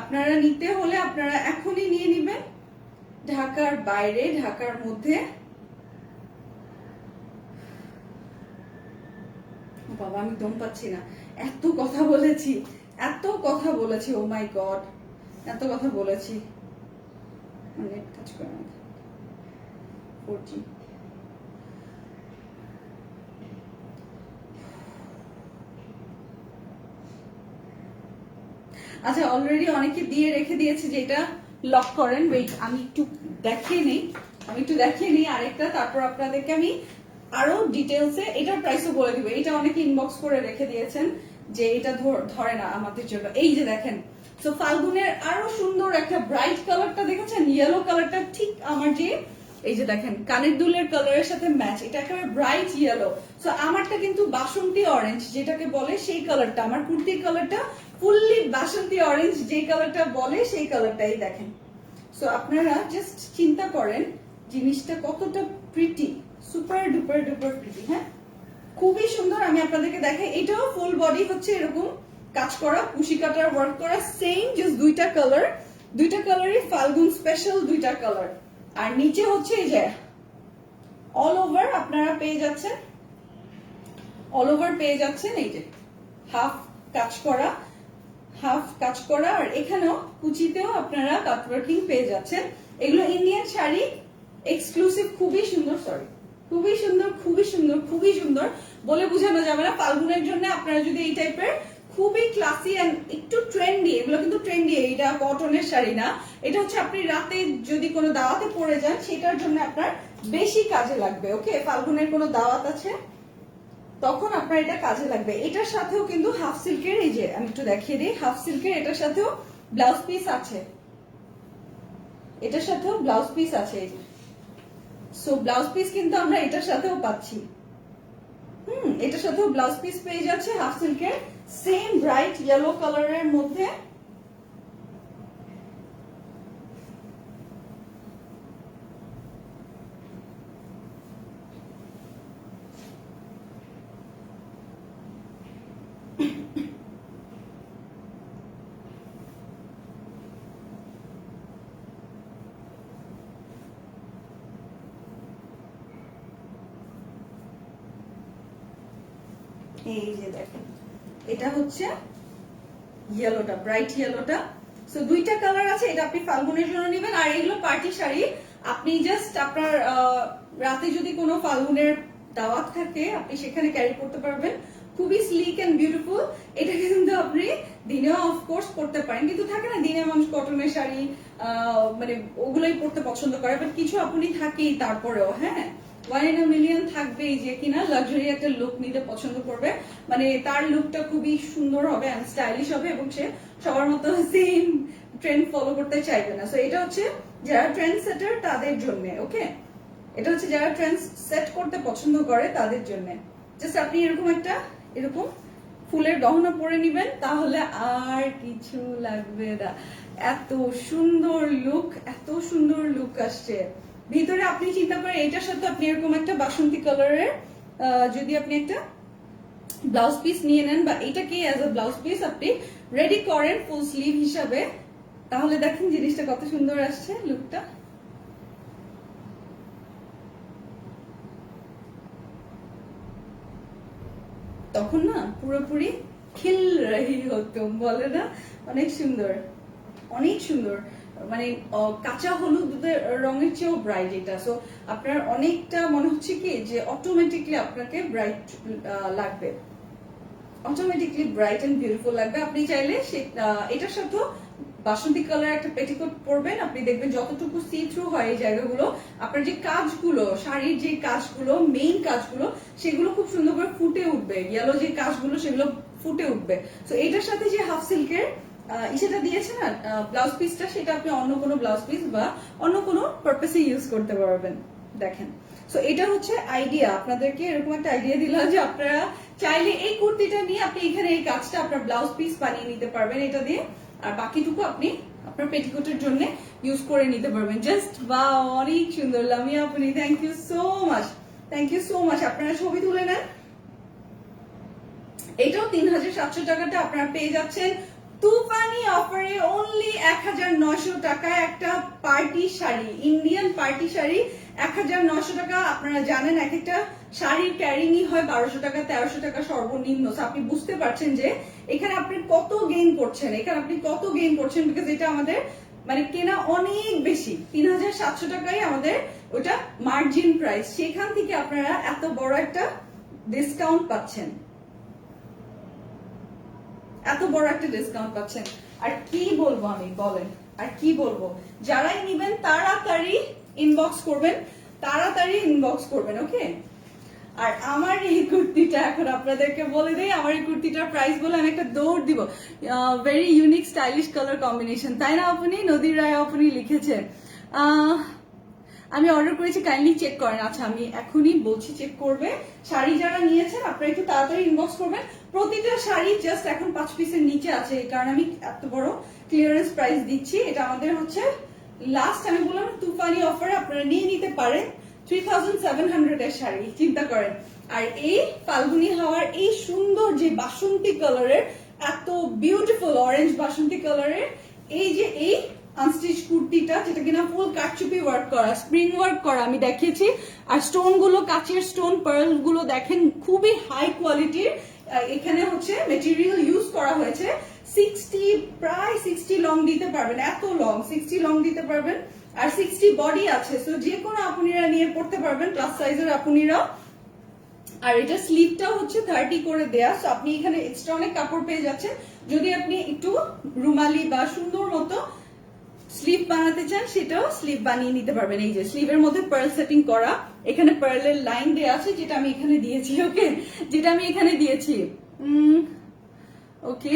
আপনারা নিতে হলে আপনারা এখনই নিয়ে নিবেন। ঢাকার বাইরে, ঢাকার মধ্যে, বাবা আমি দম পাচ্ছি না, এত কথা বলেছি, এত কথা বলেছি, ও মাই গড, এত কথা বলেছি। মানে কাজ করে না 4G। আচ্ছা, অলরেডি অনেকে দিয়ে রেখে দিয়েছে যে এটা লক করেন। ওয়েট, আমি একটু দেখিয়ে নিই আরেকটা, তারপর আপনাদেরকে আমি আরো ডিটেলসে এটার প্রাইসও বলে দিব। এটা অনেকে ইনবক্স করে রেখে দিয়েছেন যে এটা ধরে না আমাদের জন্য। এই যে দেখেন, তো ফাল্গুনের আরো সুন্দর একটা ব্রাইট কালারটা দেখেছেন, ইয়েলো কালারটা ঠিক আমার যে এই যে দেখেন কানের দুলের কালারের সাথে ম্যাচ, এটা একেবারে ব্রাইট ইয়েলো। সো আমারটা কিন্তু বাসন্তী অরেঞ্জ যেটাকে বলে সেই কালারটা, আমার কুর্তির কালারটা ফুললি বাসন্তী অরেঞ্জ যে কালারটা বলে সেই কালারটাই দেখেন। সো আপনারা জাস্ট চিন্তা করেন জিনিসটা কতটা pretty, super duper duper pretty. হ্যাঁ, খুবই সুন্দর। আমি আপনাদেরকে দেখাই, এটাও ফুল বডি হচ্ছে এরকম কাজ করা, কুশি কাটার ওয়ার্ক করা, সেম জাস্ট দুইটা কালারই ফাল্গুন স্পেশাল দুইটা কালার। আর নিচে হচ্ছে এই যে অল ওভার আপনারা পেয়ে যাচ্ছেন, এই যে হাফ কাজ করা, আর এখানেও কুচিতেও আপনারা কাটওয়ার্কিং পেয়ে যাচ্ছেন। এগুলো ইন্ডিয়ান শাড়ি, এক্সক্লুসিভ, খুবই সুন্দর, খুবই সুন্দর বলে বোঝানো যাবে না। ফাল্গুনের জন্য আপনারা যদি এই টাইপের খুবই ক্লাসি এন্ড একটু ট্রেন্ডি, এগুলো কিন্তু ট্রেন্ডি, এটা কটনের শাড়ি না, এটা হচ্ছে আপনি রাতে যদি কোনো দাওয়াতে পরে যান সেটার জন্য আপনার বেশি কাজে লাগবে। ওকে, ফাল্গুনের কোনো দাওয়াত আছে তখন আপনার এটা কাজে লাগবে। এটার সাথেও কিন্তু হাফ সিল্কের, এই যে আমি একটু দেখিয়ে দিই, হাফ সিল্কের এটার সাথেও ব্লাউজ পিস আছে, এই যে। সো ব্লাউজ পিস কিন্তু আমরা এটার সাথেও পাচ্ছি। এটার সাথেও ব্লাউজ পিস পেয়ে যাচ্ছে হাফ সিল্কের, সেম ব্রাইট ইয়েলো কালারের মধ্যে। এই যে দেখেন, এটা হচ্ছে ইয়েলোটা, ব্রাইট ইয়েলোটা। সো দুইটা কালার আছে, এটা আপনি ফাল্গুনের জন্য নেবেন। আর এগুলো পার্টি শাড়ি, আপনি জাস্ট আপনার রাতে যদি কোনো ফাল্গুনের দাওয়াত থাকে আপনি সেখানে ক্যারি করতে পারবেন, খুবই স্লিক এন্ড বিউটিফুল। এটা কিন্তু আপনি দিনেও অফকোর্স পড়তে পারেন, কিন্তু থাকে না দিনে মানুষ কটনের শাড়ি মানে ওগুলোই পড়তে পছন্দ করে, বাট কিছু আপনি থাকেই তারপরেও, হ্যাঁ, 1 in a million থাকবেই যে কিনা লাক্সারি একটা লুক নিতে পছন্দ করবে, মানে তার লুকটা খুবই সুন্দর হবে এন্ড স্টাইলিশ হবে, এবং সে সবার মতো সেম ট্রেন্ড ফলো করতে চাইবে না। সো এটা হচ্ছে যারা ট্রেন্ড সেটার তাদের জন্য। ওকে, এটা হচ্ছে যারা ট্রেন্ড সেট করতে পছন্দ করে তাদের জন্য। জাস্ট আপনি এরকম ফুলের গহনা পরে নিবেন, তাহলে আর কিছু লাগবে না। এত সুন্দর লুক আসছে ভিতরে। আপনি চিন্তা করেন এটার সাথে আপনি এরকম একটা বাসন্তী কালারের যদি আপনি একটা ব্লাউজ পিস নিয়ে নেন, বা এটাকে অ্যাজ আ ব্লাউজ পিস আপনি রেডি করেন ফুল স্লিভ হিসাবে, তাহলে দেখেন জিনিসটা কত সুন্দর আসছে লুকটা। তখন না পুরোপুরি খিল রহি হতো, বলে না, অনেক সুন্দর, মানে কাঁচা হলুদের রঙের চেয়েও ব্রাইট এটা। সো আপনার অনেকটা মনে হচ্ছে কি যে অটোমেটিকলি আপনাকে ব্রাইট লাগবে, অটোমেটিকলি ব্রাইট এন্ড বিউটিফুল লাগবে। আপনি চাইলে এটার সাথে বাসন্তী কালার একটা পেটিকোট পরবেন, আপনি দেখবেন যতটুকু সি থ্রু হয় এই জায়গাগুলো, আপনার যে কাজগুলো, শাড়ির যে কাজগুলো, মেইন কাজগুলো, সেগুলো খুব সুন্দর করে ফুটে উঠবে, ইয়েলো যে কাজগুলো সেগুলো ফুটে উঠবে। তো এটার সাথে যে হাফ সিল্কের সেটা দিয়েছে না ব্লাউজ পিসটা, সেটা আপনি অন্য কোনো ব্লাউজ পিস বা অন্য কোনো পারপাসে ইউজ করতে পারবেন। দেখেন, সো এটা হচ্ছে আইডিয়া, আপনাদেরকে এরকম একটা আইডিয়া দিলাম যে আপনারা চাইলে এই কুর্তিটা নিয়ে আপনি এখানে এই কাজটা আপনার ব্লাউজ পিস বানিয়ে নিতে পারবেন এটা দিয়ে, আর বাকিটুকু আপনি আপনার পেটিকোটের জন্য ইউজ করে নিতে পারবেন। জাস্ট ওয়াও, অনেক সুন্দর লামিয়া আপনি, thank you so much, thank you so much. আপনারা ছবি তুলে নেন। এটাও 3700 টাকাটা আপনারা পেয়ে যাচ্ছেন তুফানি অফারে অনলি 1900 টাকায় একটা party sari, Indian party sari 1900 টাকা। আপনারা জানেন এক একটা শাড়ির ক্যারিংই হয় 1200 টাকা 1300 টাকা সর্বনিম্ন। আপনি বুঝতে পারছেন যে এখানে আপনি কত গেইন করছেন, এখানে আপনি কত গেইন করছেন, বিকজ এটা আমাদের মানে কেনা অনেক বেশি, 3700 টাকায় আমাদের ওটা মার্জিন প্রাইস, সেখান থেকে আপনারা এত বড় একটা ডিসকাউন্ট পাচ্ছেন, এত বড় একটা ডিসকাউন্ট পাচ্ছেন। আর কি বলবো আমি, বলেন আর কি বলবো। যারাই নিবেন তাড়াতাড়ি ইনবক্স করবেন, তাড়াতাড়ি ইনবক্স করবেন, ওকে। আর আমার এই কুর্তিটা এখন আপনাদেরকে বলে দেই, আমার এই কুর্তিটার প্রাইস বলে আমি একটা দৌড় দিব। Very unique stylish colour combination, তাই না আপনি? নদীর রায় আপনি লিখেছেন আমি অর্ডার করেছি, কাইন্ডলি চেক করেন। আচ্ছা আমি এখনই বলছি, চেক করবে। শাড়ি যারা নিয়েছেন আপনারা একটু তাড়াতাড়ি ইনবক্স করবেন। প্রতিটা শাড়ি জাস্ট এখন 5 পিসের নিচে আছে, এই কারণে আমি এত বড় ক্লিয়ারেন্স প্রাইস দিচ্ছি। এটা আমাদের হচ্ছে লাস্ট, আমি বললাম তুফানি অফারে আপনারা নিয়ে নিতে পারেন 3700 এর শাড়ি, চিন্তা করেন। আর এই ফাল্গুনি হাওয়ার এই সুন্দর যে বাসন্তী কালারের, এত বিউটিফুল অরেঞ্জ বাসন্তী কালারের এই যে এই আনস্টিচ কুর্তিটা, যেটা কিনা ফুল কাটচুপি ওয়ার্ক করা, স্প্রিং ওয়ার্ক করা আমি দেখিয়েছি। আর স্টোন গুলো কাচের স্টোন, পার্ল গুলো দেখেন খুবই হাই কোয়ালিটির। এখানে হচ্ছে মেটেরিয়াল ইউজ করা হয়েছে। প্রায় 60 লং দিতে পারবেন, এত লং 60 লং দিতে পারবেন। আর 60 বডি আছে, তো যে কোনো আপুনিরা নিয়ে পড়তে পারবেন, প্লাস সাইজের আপুনিরা। আর এটা স্লিভটাও হচ্ছে 30 করে দেয়া, সো আপনি এখানে এক্সট্রা অনেক কাপড় পেয়ে যাচ্ছেন। যদি আপনি একটু রুমালি বা সুন্দর মতো স্লিভ বানাতে চান, সেটাও স্লিভ বানিয়ে নিতে পারবেন। এই যে স্লিভের মধ্যে পার্ল সেটিং করা, এখানে পার্লের লাইন দেয়া আছে, যেটা আমি এখানে দিয়েছি, ওকে, যেটা আমি এখানে দিয়েছি। ওকে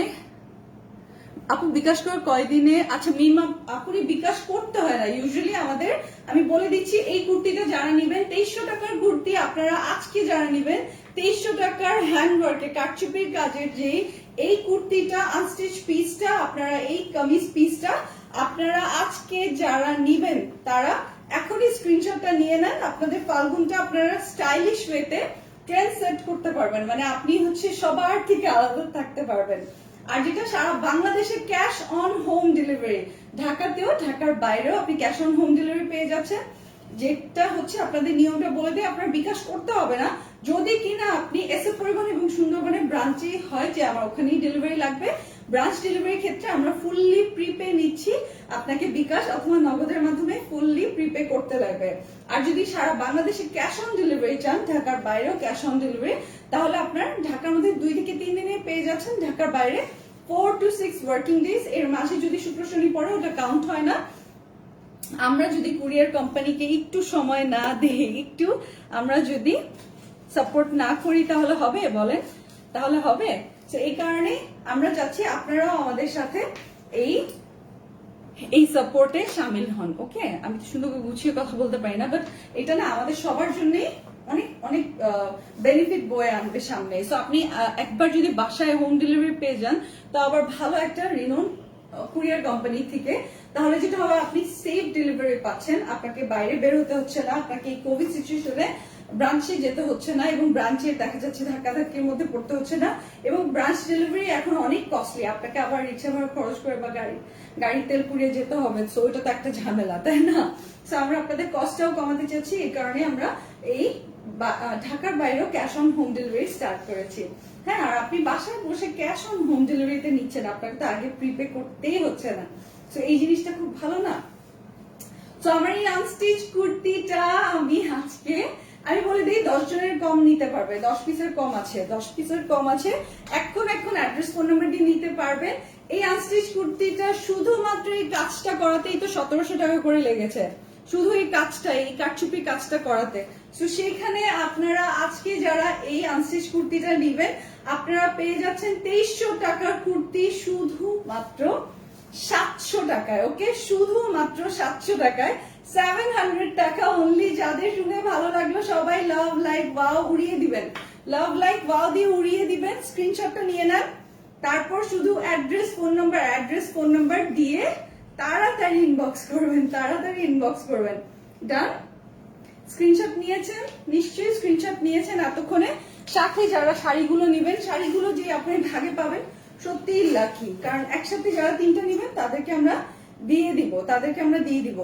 আপু বিকাশ করার কয়দিনে? আচ্ছা মিনিমাম আপুরি বিকাশ করতে হয় না ইউজুয়ালি আমাদের। আমি বলে দিচ্ছি, এই কুর্তিটা যারা নিবেন 2300 টাকার কুর্তি, আপনারা আজকে যারা নিবেন 2300 টাকার হ্যান্ডওয়ার্কে কাটচুপির কাজের যে এই কুর্তিটা আনস্টিচ পিসটা, আপনারা এই কামিজ পিসটা আপনারা আজকে যারা নিবেন তারা এখনই স্ক্রিনশটটা নিয়ে নেন। আপনাদের ফাল্গুনটা আপনারা স্টাইলিশ ওয়েতে ট্রেন্ড সেট করতে পারবেন, মানে আপনি হচ্ছে সবার থেকে আলাদা থাকতে পারবেন। আর যেটা সারা বাংলাদেশে ক্যাশ অন হোম ডেলিভারি, ঢাকাতেও ঢাকার বাইরেও আপনি ক্যাশ অন হোম ডেলিভারি পেয়ে যাচ্ছেন। যেটা হচ্ছে আপনাদের নিয়মটা বলে দিয়ে আপনার বিকাশ করতে হবে না, যদি কিনা আপনি এসএফ পরিবহন এবং সুন্দরবনের ব্রাঞ্চে হয় যে আমার ওখানেই ডেলিভারি লাগবে। ব্রাঞ্চ ডেলিভারির ক্ষেত্রে আমরা ফুললি প্রিপে নিচ্ছি, আপনাকে বিকাশ অথবা নগদের মাধ্যমে ফুললি প্রিপে করতে লাগবে। আর যদি সারা বাংলাদেশে ক্যাশ অন ডেলিভারি চান, ঢাকার বাইরেও ক্যাশ অন ডেলিভারি, তাহলে আপনার ঢাকার মধ্যে 2 থেকে 3 দিনে পেয়ে যাচ্ছেন, ঢাকার বাইরে 4 to 6 ওয়ার্কিং ডেজ। এর মাঝে যদি শুক্র শনি পড়ে ওটা কাউন্ট হয় না। আমরা যদি কুরিয়ার কোম্পানিকে একটু সময় না দেই, একটু আমরা যদি সাপোর্ট না করি, তাহলে হবে বলেন? তাহলে হবে? তো এই কারণে আমরা চাচ্ছি আপনারাও আমাদের সাথে এই সাপোর্টে শামিল হন, ওকে। আমি তো সুন্দর গুছিয়ে কথা বলতে পারি না, বাট এটা না আমাদের সবার জন্যই অনেক অনেক বেনিফিট বয়ে আনবে সামনে। সো আপনি একবার যদি বাসায় হোম ডেলিভারি পেয়ে যান, তো আবার ভালো একটা রিনোন কুরিয়ার কোম্পানি থেকে, তাহলে যেটা হবে আপনি সেফ ডেলিভারি পাচ্ছেন, আপনাকে বাইরে বের হতে হচ্ছে না, আপনাকে এই কোভিড সিচুয়েশনে ব্রাঞ্চে যেতে হচ্ছে না, এবং ব্রাঞ্চে দেখা যাচ্ছে ধাক্কাধাক্কির মধ্যে পড়তে হচ্ছে না। এবং ব্রাঞ্চ ডেলিভারি এখন অনেক কস্টলি, আপনাকে আবার রিক্সা ভাড়া খরচ করে বা গাড়ি তেল পুড়িয়ে যেতে হবে, সো ওইটা তো একটা ঝামেলা, তাই না? সো আমরা আপনাদের কস্টটাও কমাতে চাচ্ছি, এই কারণে আমরা এই ঢাকার বাইরেও cash on home delivery start করেছি। হ্যাঁ, আর আপনি বাসায় বসে ক্যাশ অন হোম ডেলিভারিতে নিচ্ছেন, আপনাকে তো আগে প্রিপে করতেই হচ্ছে না। তো এই জিনিসটা খুব ভালো না? তো আমার এই আনস্টিচ কুর্তিটা আমি বলে দিই 10 জনের কম নিতে পারবে, 10 পিসের কম আছে, 10 পিসের কম আছে। এখন অ্যাড্রেস ফোন নাম্বার দিয়ে নিতে পারবেন। এই আনস্টিচ কুর্তিটা শুধুমাত্র এই কাজটা করাতেই তো 1700 টাকা করে লেগেছে, শুধু এই কাজটা, এই কাটচুপি কাজটা করাতে। তো সেখানে আপনারা আজকে যারা এই আনস্টিচ কুর্তিটা নিবেন, আপনারা পেয়ে যাচ্ছেন 2300 টাকার কুর্তি শুধুমাত্র 700 টাকায়, ওকে, শুধুমাত্র 700 টাকায়, 700 টাকা অনলি। যাদের শুনে ভালো লাগলো সবাই লাভ লাইক ওয়াও উড়িয়ে দিবেন, লাভ লাইক ওয়াও দিয়ে উড়িয়ে দিবেন, স্ক্রিনশটটা নিয়ে নেন। তারপর শুধু অ্যাড্রেস ফোন নাম্বার দিয়ে তাড়াতাড়ি ইনবক্স করবেন, তাড়াতাড়ি ইনবক্স করবেন। ডান? স্ক্রিনশট নিয়েছেন, নিশ্চয়ই স্ক্রিনশট নিয়েছেন এতক্ষণে। সাথে যারা শাড়িগুলো নেবেন, শাড়িগুলো যে আপনি ভাগে পাবেন সত্যিই লাকি, কারণ একসাথে যারা 3টা নেবেন তাদেরকে আমরা দিয়ে দিব, তাদেরকে আমরা দিয়ে দিব।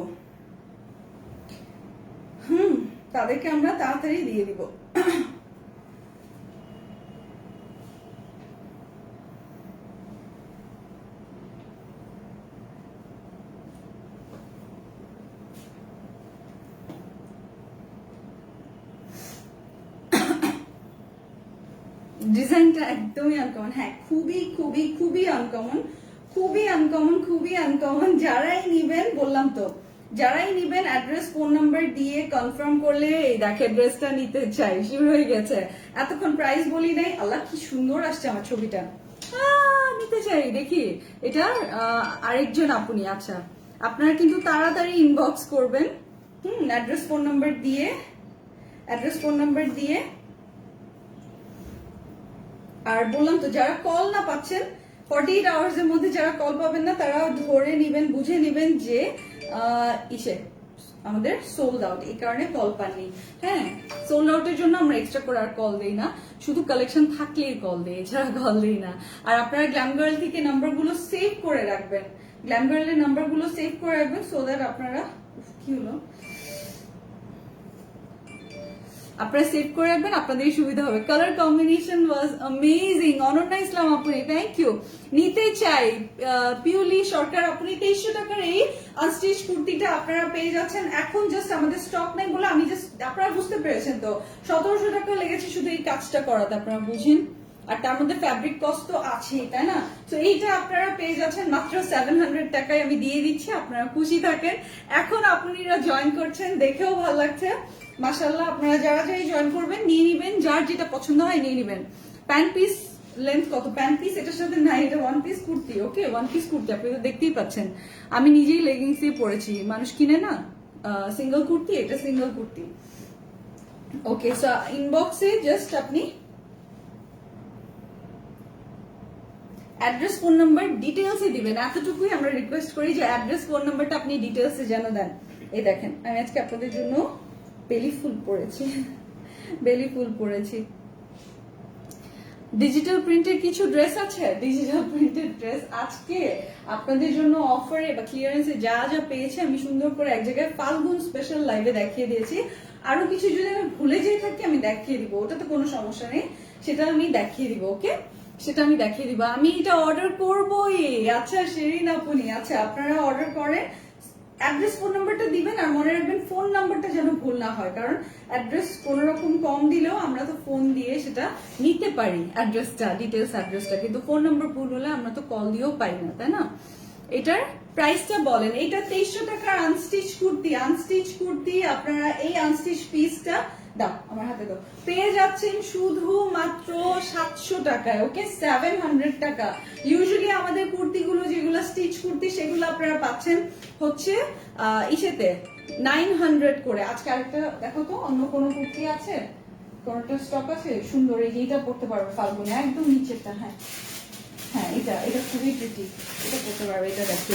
তাদেরকে আমরা তাড়াতাড়ি দিয়ে দিব। ডিজাইনটা একদমই আনকমন, হ্যাঁ খুবই খুবই খুবই আনকমন, খুবই আনকমন, খুবই আনকমন। যারাই নিবেন বললাম তো, যারাই নিবেন অ্যাড্রেস ফোন নাম্বার দিয়ে কনফার্ম করলে এই দেখে ড্রেসটা নিতে চাই, শুরু হয়ে গেছে। এতক্ষণ প্রাইস বলি নাই, আল্লাহ কি সুন্দর আসছে আমার ছবিটা, নিতে চাই। দেখি এটা আরেকজন আপনি, আচ্ছা আপনারা কিন্তু তাড়াতাড়ি ইনবক্স করবেন, অ্যাড্রেস ফোন নাম্বার দিয়ে, অ্যাড্রেস ফোন নাম্বার দিয়ে। আর বললাম তো যারা কল না পাচ্ছেন 48 আওয়ার্স এর মধ্যে যারা কল পাবেন না তারা ধরে নিবেন, বুঝে নিবেন যে আমাদের সোল্ড আউট, এই কারণে কল পাননি। হ্যাঁ, সোল্ড আউটের জন্য আমরা এক্সট্রা করে আর কল দেই না, শুধু কালেকশন থাকলেই কল দেই, এছাড়া কল দেই না। আর আপনারা গ্ল্যাম গার্ল থেকে নাম্বারগুলো সেভ করে রাখবেন, গ্ল্যাম গার্লের নাম্বারগুলো সেভ করে রাখবেন, সো দ্যাট আপনারা কি হলো আপনারা সেভ করে রাখবেন, আপনাদের সুবিধা হবে। Colour combination was amazing. Ananya Islam আপনি, থ্যাংক ইউ। নিতে চাই পিউলি সরকার আপনি 2300 টাকার এই আনস্টিচ কুর্তিটা আপনারা পেয়ে যাচ্ছেন। এখন জাস্ট আমাদের স্টক নাই বলে আমি জাস্ট, আপনারা বুঝতে পেরেছেন তো 1700 টাকা লেগেছে শুধু এই কাজটা করাতে, আপনারা বুঝেন। আর তার মধ্যে ফ্যাব্রিক কস্ট তো আছেই, তাই না? তো এইটা আপনারা পেয়ে যাচ্ছেন মাত্র 700 টাকায়, আমি দিয়ে দিচ্ছি, আপনারা খুশি থাকেন। এখন আপনারা জয়েন করছেন, দেখেও ভালো লাগছে মাশাআল্লাহ। আপনারা যারা যাই জয়েন করবেন নিয়ে নিবেন, যার যেটা পছন্দ হয় নিয়ে নিবেন। প্যান্ট পিস লেন্থ কত? প্যান্ট পিস এটার সাথে নাই, এটা ওয়ান পিস কুর্তি। ওকে, ওয়ান পিস কুর্তি আপনি তো দেখতেই পাচ্ছেন, আমি নিজেই লেগিংস দিয়ে পরেছি, মানুষ কিনে না সিঙ্গেল কুর্তি, এটা সিঙ্গেল কুর্তি। ওকে, সো ইনবক্সে জাস্ট আপনি অ্যাড্রেস ফোন নাম্বার ডিটেলসে দিবেন, এতটুকুই আমরা রিকোয়েস্ট করি যে অ্যাড্রেস ফোন নাম্বারটা আপনি ডিটেলসে যেন দেন। এই দেখেন আমি আজকে আপনাদের জন্য বেলি ফুল পরেছি, বেলি ফুল পরেছি। ডিজিটাল প্রিন্টের কিছু ড্রেস আছে, ডিজিটাল প্রিন্টের ড্রেস আজকে আপনাদের জন্য অফারে বা ক্লিয়ারেন্সে যা যা পেয়েছে আমি সুন্দর করে এক জায়গায় ফাল্গুন স্পেশাল লাইভে দেখিয়ে দিয়েছি। আরো কিছু যদি আমি ভুলে যেয়ে থাকি আমি দেখিয়ে দিব, ওটা তো কোনো সমস্যা নেই, সেটা আমি দেখিয়ে দিব। ওকে, সেটা আমি দেখিয়ে দিব। আমি এটা অর্ডার করবোই। আচ্ছা শেরিন আপনি, আচ্ছা আপনারা অর্ডার করেন, অ্যাড্রেস ফোন নাম্বারটা দিবেন, আর মনে রাখবেন ফোন নাম্বারটা যেন ভুল না হয়, কারণ অ্যাড্রেস কোন রকম কম দিলেও আমরা তো ফোন দিয়ে সেটা নিতে পারি, অ্যাড্রেসটা ডিটেলস অ্যাড্রেসটা, কিন্তু ফোন নাম্বার ভুল হলে আমরা তো কল দিয়েও পাই না, তাই না? এটার প্রাইসটা বলেন। এটা 2300 টাকার আনস্টিচ কুর্তি, আনস্টিচ কুর্তি আপনারা এই আনস্টিচ পিসটা দাও আমার হাতে দাও, পেয়ে যাচ্ছেন শুধু মাত্র 700 টাকায়। ওকে, 700 টাকা। ইউজুয়ালি আমাদের কুর্তিগুলো যেগুলো স্টিচ কুর্তি সেগুলো আপনারা পাচ্ছেন হচ্ছে ইসেতে 900 করে। আজকে আরেকটা দেখো তো, অন্য কোনো কুর্তি আছে, কোনটা স্টক আছে সুন্দর, এইটা পড়তে পারবে ফাল্গুনে, একদম নিচেরটা। হ্যাঁ হ্যাঁ, এটা এটা খুবই প্রিটি, এটা পড়তে পারবে, এটা দেখো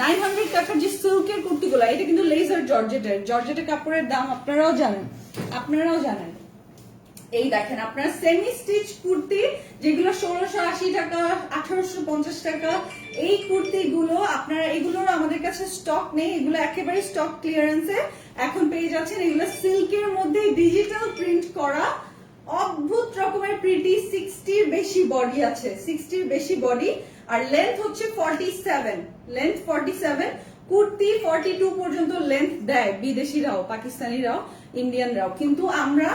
900 টাকার যে সিল্কের কুর্তিগুলো, এটা কিন্তু লেজার জর্জেটের, জর্জেটের কাপড়ের দাম আপনারাও জানেন, আপনারাও জানেন। এই দেখেন আপনার সেমি স্টিচ কুর্তি যেগুলো 1680 টাকা 1850 টাকা, এই কুর্তিগুলো আপনারা, এগুলোর আমাদের কাছে স্টক নেই, এগুলো একেবারে স্টক ক্লিয়ারেন্সে এখন পেয়ে যাচ্ছেন। এগুলো সিল্কের মধ্যে ডিজিটাল প্রিন্ট করা, অদ্ভুত রকমের প্রিটি, 60-র বেশি বডি আছে, 60-র বেশি বডি, আর লেন্থ হচ্ছে 47, লেন্থ 47, কুর্তি 42 পর্যন্ত লেন্থ দেয় বিদেশিরাও, পাকিস্তানিরাও, ইন্ডিয়ানরাও, কিন্তু আমরা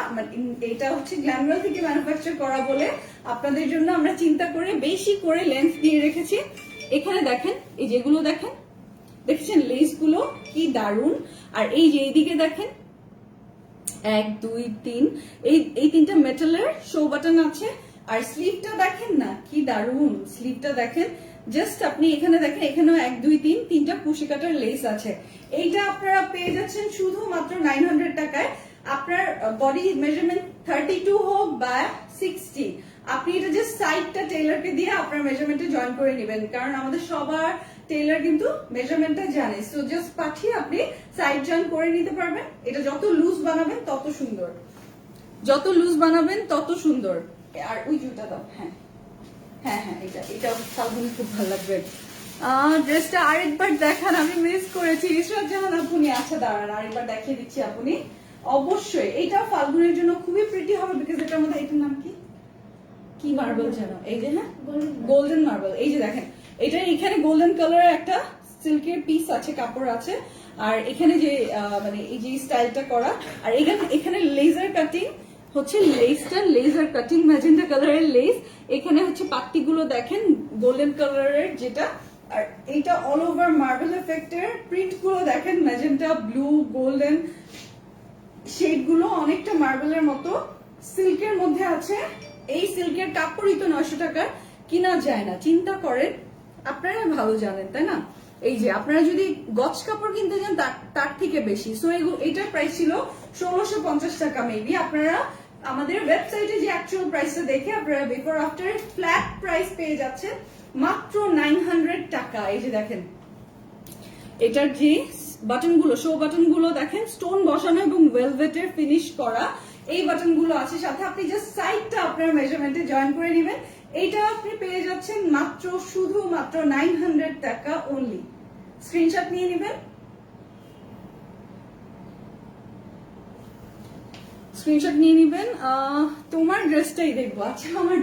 এটা হচ্ছে গ্ল্যামগার্ল থেকে ম্যানুফ্যাকচার করা বলে আপনাদের জন্য আমরা চিন্তা করে বেশি করে লেন্থ দিয়ে রেখেছি। এখানে দেখেন, এই যেগুলো দেখেন, দেখছেন লেস গুলো কি দারুন, আর এই যে এইদিকে দেখেন 1 2 3 এই তিনটা মেটালের শো বাটন আছে, আর স্লিভটা দেখেন না কি দারুন, স্লিভটা দেখেন, জাস্ট আপনি এখানে দেখেন, এখানেও 1 2 3 তিনটা কুশি কাটার লেস আছে। এইটা আপনারা পেয়ে যাচ্ছেন শুধুমাত্র 900 টাকায়। আপনার বডি মেজারমেন্ট 32 হোক বা 60, আপনি এটা জাস্ট সাইডটা টেইলারকে দিয়ে আপনার মেজারমেন্টে জয়েন করে নেবেন, কারণ আমাদের সবার টেইলার কিন্তু মেজারমেন্টটা জানে। সো জাস্ট পাঠিয়ে আপনি সাইড জয়েন করে নিতে পারবেন। এটা যত লুজ বানাবেন তত সুন্দর, যত লুজ বানাবেন তত সুন্দর। আর ওই জুতা দাও, হ্যাঁ হ্যাঁ হ্যাঁ, এটা ফাল্গুনি খুব ভালো লাগবে। ড্রেসটা আরেকবার দেখান, আমি মিস করেছি। ইসরাত জাহান আপনি, আচ্ছা দাঁড়ান আরেকবার দেখিয়ে দিচ্ছি আপনি। অবশ্যই এইটা ফাল্গুনের জন্য খুবই প্রিটি হবে, বিকজ এটার মধ্যে, এটার নাম কি কি মার্বেল যেন, এই যে হ্যাঁ গোল্ডেন মার্বেল। এই যে দেখেন, এটা এখানে গোল্ডেন কালারের একটা সিল্কের পিস আছে, কাপড় আছে, আর এখানে যে মানে এই যে স্টাইলটা করা, আর এখানে লেজার কাটিং হচ্ছে, লেসটা লেজার কাটিং ম্যাজেন্টা কালারের লেস। এখানে হচ্ছে পাত্তিগুলো দেখেন গোল্ডেন কালারের যেটা, আর এইটা অল ওভার মার্বেল এফেক্টের। প্রিন্ট গুলো দেখেন ম্যাজেন্টা, ব্লু, গোল্ডেন শেড গুলো অনেকটা মার্বেলের মতো সিল্কের মধ্যে আছে। এই সিল্কের কাপড়ই তো 900 টাকার কিনা যায় না, চিন্তা করেন, আপনারা ভালো জানেন তাই না। এই যে আপনারা যদি গজ কাপড় কিনতে যান তার থেকে বেশি। সো এটার প্রাইস ছিল 1650 টাকা মেবি। আপনারা আমাদের ওয়েবসাইটে যে অ্যাকচুয়াল প্রাইসটা দেখে আপনারা বিফোর আফটার ফ্ল্যাট প্রাইস পেয়ে যাচ্ছেন মাত্র 900 টাকা। এই যে দেখেন, এটার যে বাটন গুলো, শো বাটন গুলো দেখেন, স্টোন বসানো এবং ভেলভেটের ফিনিশ করা এই বাটন গুলো আছে। সাথে আপনি জাস্ট সাইডটা আপনার মেজারমেন্টে জয়েন করে নেবেন। এইটা আপনি পেয়ে যাচ্ছেন মাত্র শুধুমাত্র 900 টাকা অনলি। স্ক্রিনশট নিয়ে নেবেন, স্ক্রিনশট নিয়ে নেবেন। তোমার ড্রেসটাই দেখবো। আচ্ছা আমার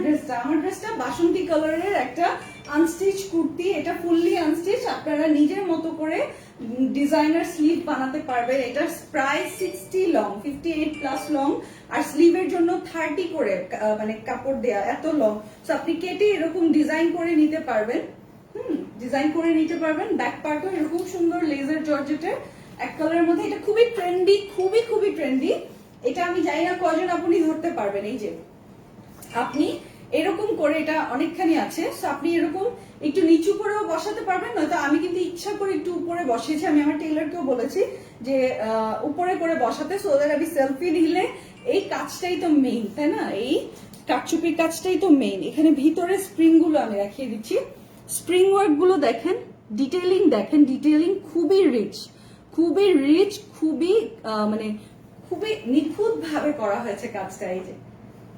ড্রেসটা বাসন্তী কালারের একটা আনস্টিচ কুর্তি। এটা ফুললি আনস্টিচ, আপনারা নিজের মতো করে ডিজাইনার স্লিভ বানাতে পারবেন। এটা প্রায় 60 লং, 58 প্লাস লং, আর স্লিভের জন্য 30 করে মানে কাপড় দেয়া, এত লং। তো আপনি কেটে এরকম ডিজাইন করে নিতে পারবেন। ডিজাইন করে নিতে পারবেন। ব্যাক পার্টও এরকম সুন্দর লেজার জর্জেটের এক কালারের মধ্যে। এটা খুবই ট্রেন্ডি, খুবই খুবই ট্রেন্ডি। এটা আমি জানি না কয়জন আপনি ধরতে পারবেন। এই যে আপনি এরকম করে, এটা অনেকখানি আছে, আপনি এরকম একটু নিচু করেও বসাতে পারবেন, নয়তো আমি কিন্তু ইচ্ছা করে একটু উপরে বসিয়েছি। আমি আমার টেইলারকেও বলেছি যে উপরে করে বসাতে, সো দ্যাট আমি সেলফি নিলে, এই কাজটাই তো মেইন তাই না, এই কাটচুপির কাজটাই তো মেইন। এখানে ভিতরে স্প্রিং গুলো আমি দেখিয়ে দিচ্ছি। স্প্রিং ওয়ার্ক গুলো দেখেন, ডিটেইলিং দেখেন, ডিটেইলিং খুবই রিচ, খুবই রিচ, খুবই মানে খুবই নিখুঁত ভাবে করা হয়েছে কাজটা। এই যে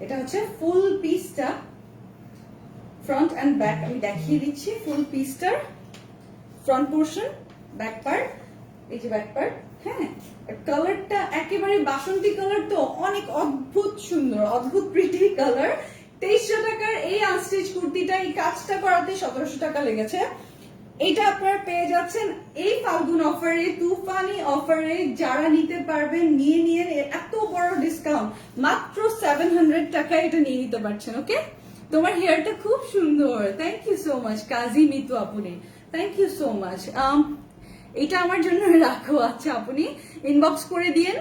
এটা হচ্ছে ফুল পিসটা, ফ্রন্ট এন্ড ব্যাক আমি দেখিয়ে দিচ্ছি। ফুল পিসটার ফ্রন্ট পোর্শন, ব্যাক পার্ট, এই যে ব্যাক পার্ট, হ্যাঁ। কালারটা একেবারে বাসন্তী কালার, তো অনেক অদ্ভুত সুন্দর, অদ্ভুত প্রিটি কালার। 2300 টাকার এই আনস্টিচ কুর্তিটা, এই কাজটা করাতে 1700 টাকা লেগেছে। এটা আপনারা পেয়ে যাচ্ছেন এই ফাল্গুন অফারে, তুফানি অফারে। যারা নিতে পারবেন নিয়ে নিয়ে, এত বড় ডিসকাউন্ট, মাত্র 700 টাকায় এটা নিয়ে নিতে পারছেন। ওকে, তোমার হেয়ারটা খুব সুন্দর, থ্যাংক ইউ সো মাচ কাজী মিতু আপনি, থ্যাংক ইউ সো মাচ। এটা আমার জন্য রাখো। আচ্ছা আপনি ইনবক্স করে দিয়েন,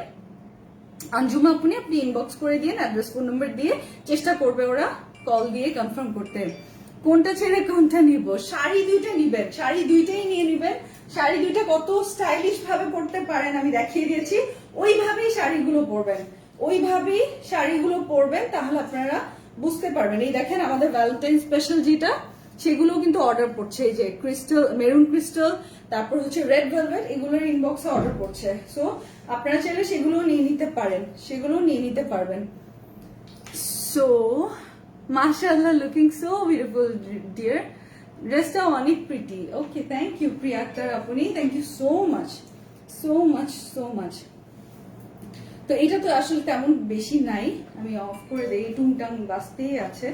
আঞ্জুমা আপনি ইনবক্স করে দিয়েন, অ্যাড্রেস ফোন নাম্বার দিয়ে, চেষ্টা করবে ওরা কল দিয়ে কনফার্ম করতে। কোনটা ছেড়ে কোনটা নিব? শাড়ি দুইটা নিবেন, শাড়ি দুইটাই নিয়ে নিবেন। শাড়ি দুইটা কত স্টাইলিশ ভাবে পরতে পারেন আমি দেখিয়ে দিয়েছি, ওইভাবেই শাড়িগুলো পরবেন, ওইভাবেই শাড়িগুলো পরবেন, তাহলে আপনারা বুঝতে পারবেন। এই দেখেন আমাদের ভ্যালেন্টাইন স্পেশাল যেটা, সেগুলো কিন্তু অর্ডার পড়ছে। এই যে ক্রিস্টাল, মেরুন ক্রিস্টাল, তারপর হচ্ছে রেড ভেলভেট, এগুলোর ইনবক্সে অর্ডার পড়ছে। সো আপনারা চাইলে সেগুলো নিয়ে নিতে পারেন, সেগুলো নিয়ে নিতে পারবেন। সো মাশাআল্লাহ, লুকিং সো বিউটিফুল ডিয়ার। ড্রেসটা অনেক pretty. Okay, thank you Priya Akter আপনি, thank you so much, so much, so much. তো এটা তো আসলে তেমন বেশি নাই, আমি অফ করে দিই, টুংটাং বাজতেই আছে।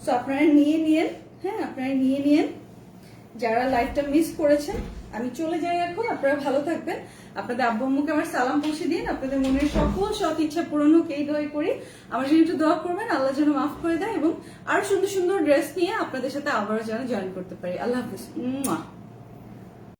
সো আপনারা নিয়ে নিয়েন, হ্যাঁ আপনারা নিয়ে নিয়েন। যারা লাইভটা মিস করেছেন, আমি চলে যাই এখন। আপনারা ভালো থাকবেন, আপনাদের আব্বু আম্মুকে আমার সালাম পৌঁছে দিন, আপনাদের মনের সকল সৎ ইচ্ছা পূরণ হোক এই দোয়া করি। আমার জন্য একটু দোয়া করবেন, আল্লাহ যেন মাফ করে দেয়, এবং আরো সুন্দর সুন্দর ড্রেস নিয়ে আপনাদের সাথে আবারও যেন জয়েন করতে পারি। আল্লাহ হাফিজ।